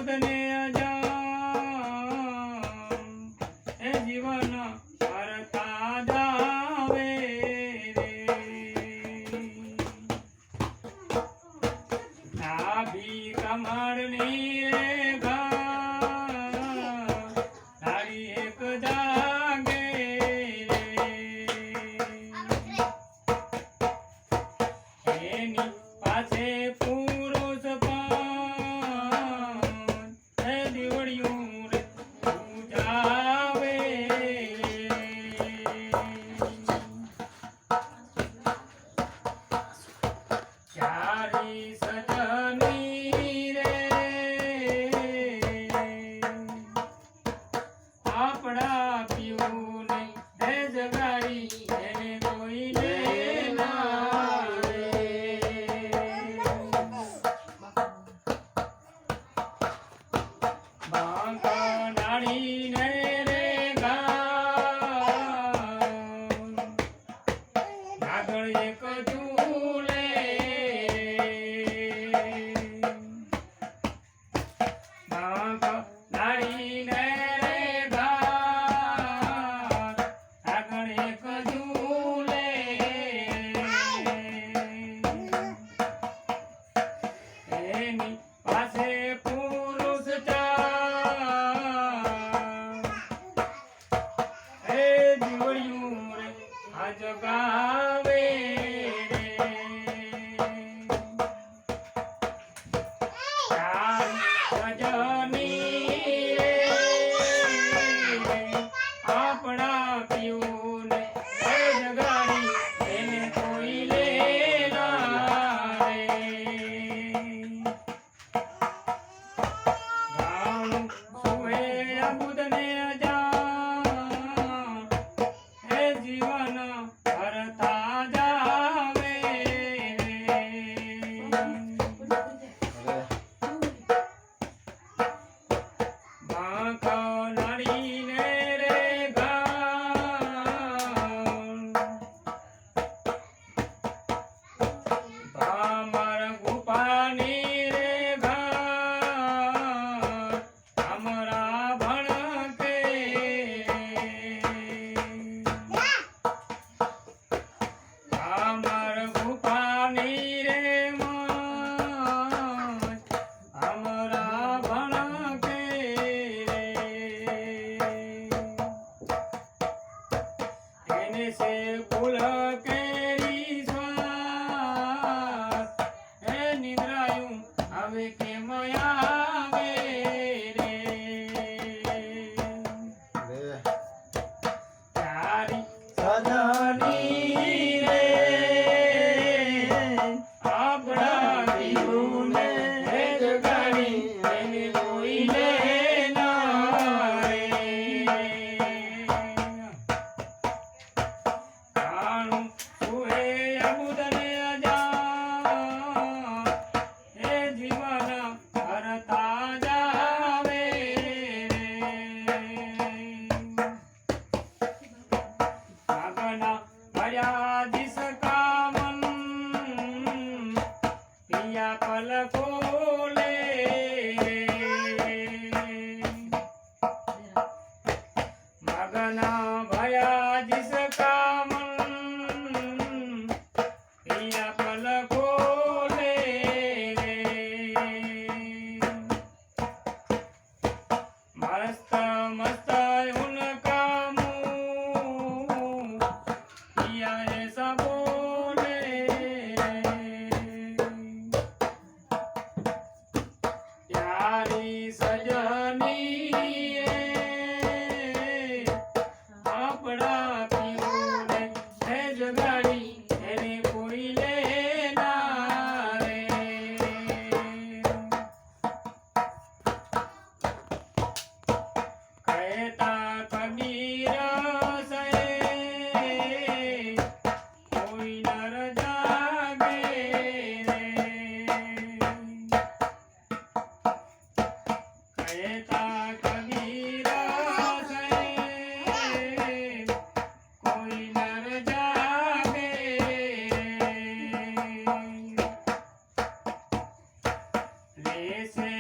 અબુદ ને અજામ એ જીવન હરતા જાવે રે નાભી કમળની રે તારી એક જાગે રે એની પાસે પુરુષ પણ એ દીવડિયું રે પૂજાવે ચારી સજની રે આપણા પીવું ને જગાડી એને કોઈ લે ના રે બાંકનાળી ને રે આગળ એક ઝૂલે બાંકનાળી ને રે આગળ એક ઝૂલે એની પાસે પુરુષ એ દીવડિયું રે આજ ગાવે રે સજની રે આપણા પીવું ને જગાડી એને કોઈ લે ના રે જાણું સુએ અબુદ ને અજામ એ જીવન હરતા જાવે બાંકનાળી ને રે ભામર ગુપાની રે અમરા ભણકે ભામર ગુપાની રે અમરા ભણકે એને સે ફૂલ કેરી સ્વાસ એ નિદ્રાયું હવે કેમ આવે રે તારી સજની રે આપણા પીવું ને જગાડી એને કોઈ લે ના રે જાણું સુએ અબુદ ને અજામ એ જીવન હરતા જાવે ભાગના ભર્યા દિસ કામન પિયા પલકો લે મગના ભયા દિસ કામન પિયા પલકો લે મસ્ત મસ્ત ઉનકા મું પિયા એસા બોલે પ્યારી સજની આપણા પીવું ને જગાડી એને કોઈ લે ના રે કહેતા કબીર સે કોઈ નર જાગે રે કહેતા કબીર સે કોઈ નર જાગે રે સે